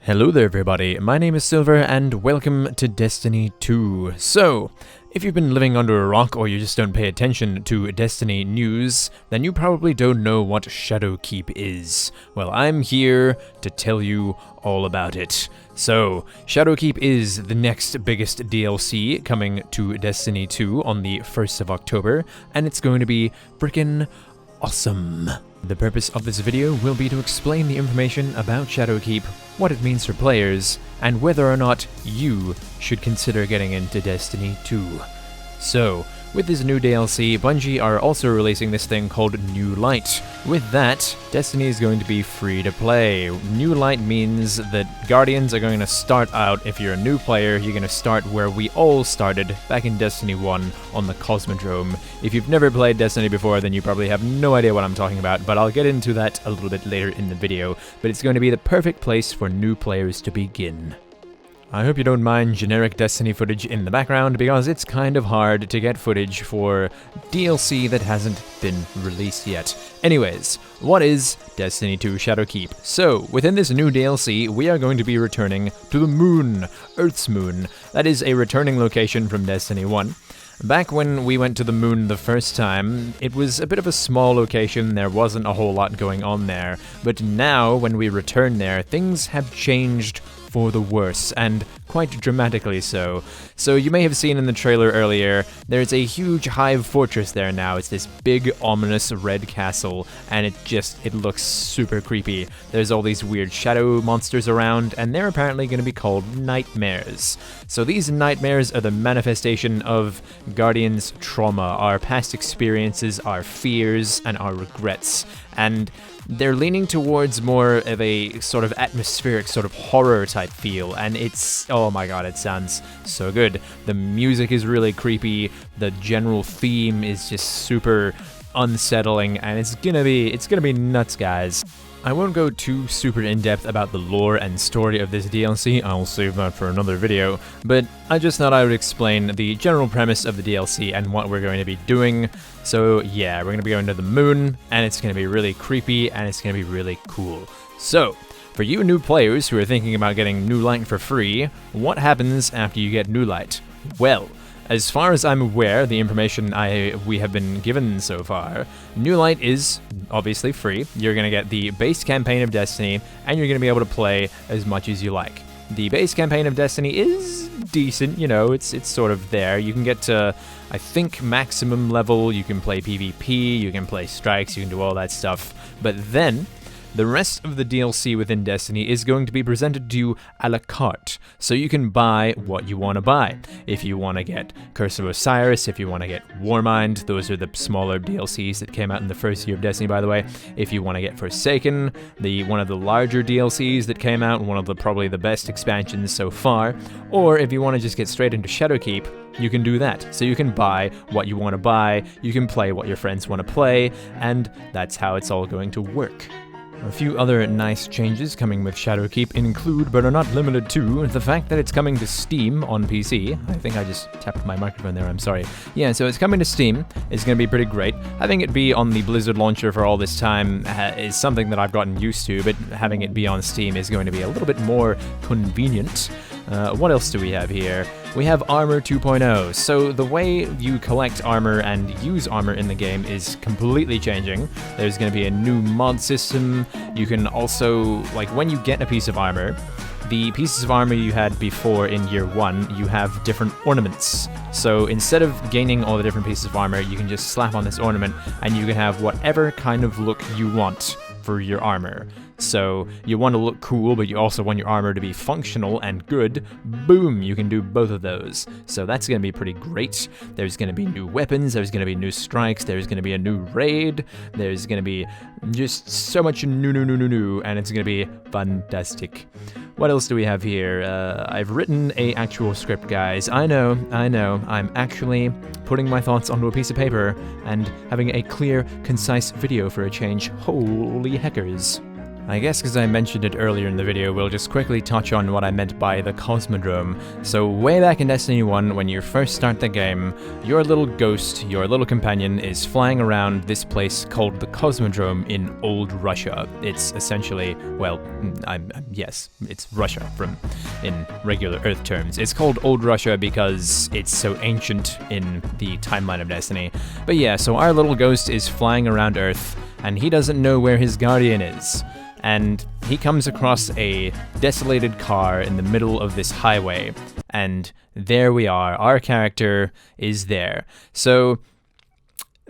Hello there everybody, my name is Silver and welcome to Destiny 2. So, if you've been living under a rock or you just don't pay attention to Destiny news, then you probably don't know what Shadowkeep is. Well, I'm here to tell you all about it. So, Shadowkeep is the next biggest DLC coming to Destiny 2 on the 1st of October, and it's going to be frickin' awesome. The purpose of this video will be to explain the information about Shadowkeep, what it means for players, and whether or not you should consider getting into Destiny 2. So, with this new DLC, Bungie are also releasing this thing called New Light. With that, Destiny is going to be free to play. New Light means that Guardians are going to start out, if you're a new player, you're going to start where we all started, back in Destiny 1 on the Cosmodrome. If you've never played Destiny before, then you probably have no idea what I'm talking about, but I'll get into that a little bit later in the video. But it's going to be the perfect place for new players to begin. I hope you don't mind generic Destiny footage in the background, because it's kind of hard to get footage for DLC that hasn't been released yet. Anyways, what is Destiny 2 Shadowkeep? So, within this new DLC, we are going to be returning to the moon, Earth's moon. That is a returning location from Destiny 1. Back when we went to the moon the first time, it was a bit of a small location, there wasn't a whole lot going on there. But now, when we return there, things have changed for the worse, and quite dramatically so. So you may have seen in the trailer earlier, there's a huge hive fortress there now. It's this big, ominous red castle, and it looks super creepy. There's all these weird shadow monsters around, and they're apparently going to be called nightmares. So these nightmares are the manifestation of Guardians' trauma, our past experiences, our fears, and our regrets. And they're leaning towards more of a sort of atmospheric, sort of horror type feel, and oh my god, it sounds so good. The music is really creepy, the general theme is just super unsettling, and it's gonna be nuts, guys. I won't go too super in-depth about the lore and story of this DLC, I'll save that for another video, but I just thought I would explain the general premise of the DLC and what we're going to be doing. So yeah, we're going to be going to the moon, and it's going to be really creepy, and it's going to be really cool. So, for you new players who are thinking about getting New Light for free, what happens after you get New Light? Well, as far as I'm aware, the information we have been given so far, New Light is obviously free. You're going to get the base campaign of Destiny, and you're going to be able to play as much as you like. The base campaign of Destiny is decent, you know, it's sort of there. You can get to, I think, maximum level, you can play PvP, you can play strikes, you can do all that stuff. But then, the rest of the DLC within Destiny is going to be presented to you a la carte, so you can buy what you want to buy. If you want to get Curse of Osiris, if you want to get Warmind, those are the smaller DLCs that came out in the first year of Destiny, by the way. If you want to get Forsaken, one of the larger DLCs that came out, one of the probably the best expansions so far, or if you want to just get straight into Shadowkeep, you can do that. So you can buy what you want to buy, you can play what your friends want to play, and that's how it's all going to work. A few other nice changes coming with Shadowkeep include, but are not limited to, the fact that it's coming to Steam on PC. I think I just tapped my microphone there, I'm sorry. Yeah, so it's coming to Steam. It's going to be pretty great. Having it be on the Blizzard launcher for all this time is something that I've gotten used to, but having it be on Steam is going to be a little bit more convenient. What else do we have here? We have Armor 2.0. So the way you collect armor and use armor in the game is completely changing. There's going to be a new mod system. You can also, like, when you get a piece of armor, the pieces of armor you had before in year 1, you have different ornaments. So instead of gaining all the different pieces of armor, you can just slap on this ornament and you can have whatever kind of look you want for your armor. So you want to look cool, but you also want your armor to be functional and good. Boom, you can do both of those. So that's going to be pretty great. There's going to be new weapons, there's going to be new strikes, there's going to be a new raid, there's going to be just so much new, and it's going to be fantastic. What else do we have here? I've written a actual script, guys. I know, I'm actually putting my thoughts onto a piece of paper and having a clear, concise video for a change. Holy heckers. I guess because I mentioned it earlier in the video, we'll just quickly touch on what I meant by the Cosmodrome. So way back in Destiny 1, when you first start the game, your little ghost, your little companion, is flying around this place called the Cosmodrome in old Russia. It's essentially, well, yes, it's Russia in regular Earth terms. It's called old Russia because it's so ancient in the timeline of Destiny. But yeah, so our little ghost is flying around Earth, and he doesn't know where his guardian is. And he comes across a desolated car in the middle of this highway, and there we are. Our character is there. So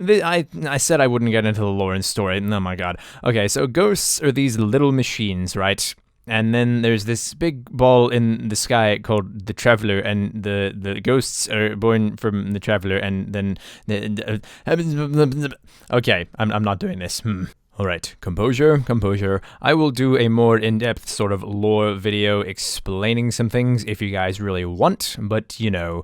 I said I wouldn't get into the lore and story. Oh my god. Okay, so ghosts are these little machines, right? And then there's this big ball in the sky called the Traveler, and the ghosts are born from the Traveler, and then okay, I'm not doing this. Alright, composure. I will do a more in-depth sort of lore video explaining some things if you guys really want, but you know,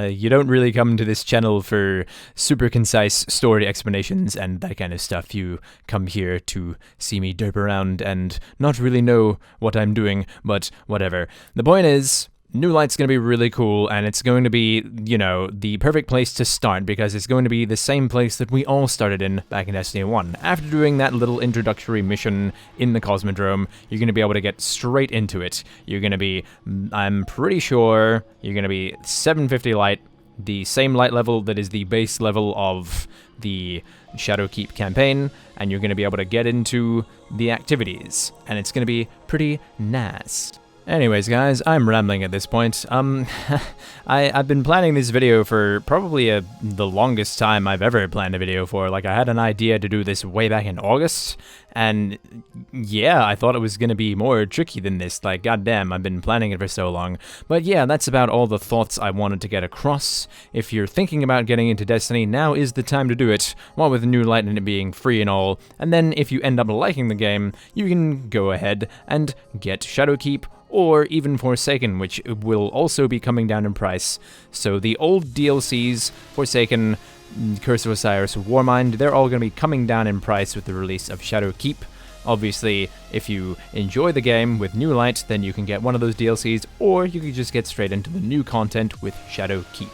you don't really come to this channel for super concise story explanations and that kind of stuff. You come here to see me derp around and not really know what I'm doing, but whatever. The point is, New Light's going to be really cool, and it's going to be, you know, the perfect place to start because it's going to be the same place that we all started in back in Destiny 1. After doing that little introductory mission in the Cosmodrome, you're going to be able to get straight into it. You're going to be, I'm pretty sure, you're going to be 750 light, the same light level that is the base level of the Shadowkeep campaign, and you're going to be able to get into the activities, and it's going to be pretty nice. Anyways, guys, I'm rambling at this point. I've been planning this video for probably the longest time I've ever planned a video for. Like, I had an idea to do this way back in August, and yeah, I thought it was gonna be more tricky than this. Like, goddamn, I've been planning it for so long. But yeah, that's about all the thoughts I wanted to get across. If you're thinking about getting into Destiny, now is the time to do it, while with New Light and it being free and all. And then, if you end up liking the game, you can go ahead and get Shadowkeep, or even Forsaken, which will also be coming down in price. So the old DLCs, Forsaken, Curse of Osiris, Warmind, they're all going to be coming down in price with the release of Shadowkeep. Obviously, if you enjoy the game with New Light, then you can get one of those DLCs, or you can just get straight into the new content with Shadowkeep.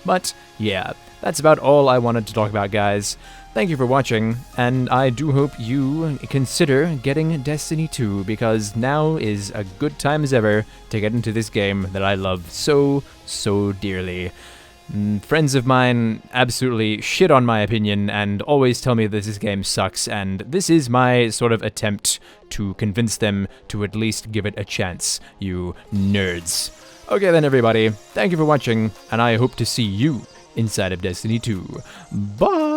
But yeah, that's about all I wanted to talk about, guys. Thank you for watching, and I do hope you consider getting Destiny 2, because now is a good time as ever to get into this game that I love so, so dearly. Friends of mine absolutely shit on my opinion and always tell me that this game sucks, and this is my sort of attempt to convince them to at least give it a chance, you nerds. Okay then, everybody, thank you for watching, and I hope to see you inside of Destiny 2. Bye!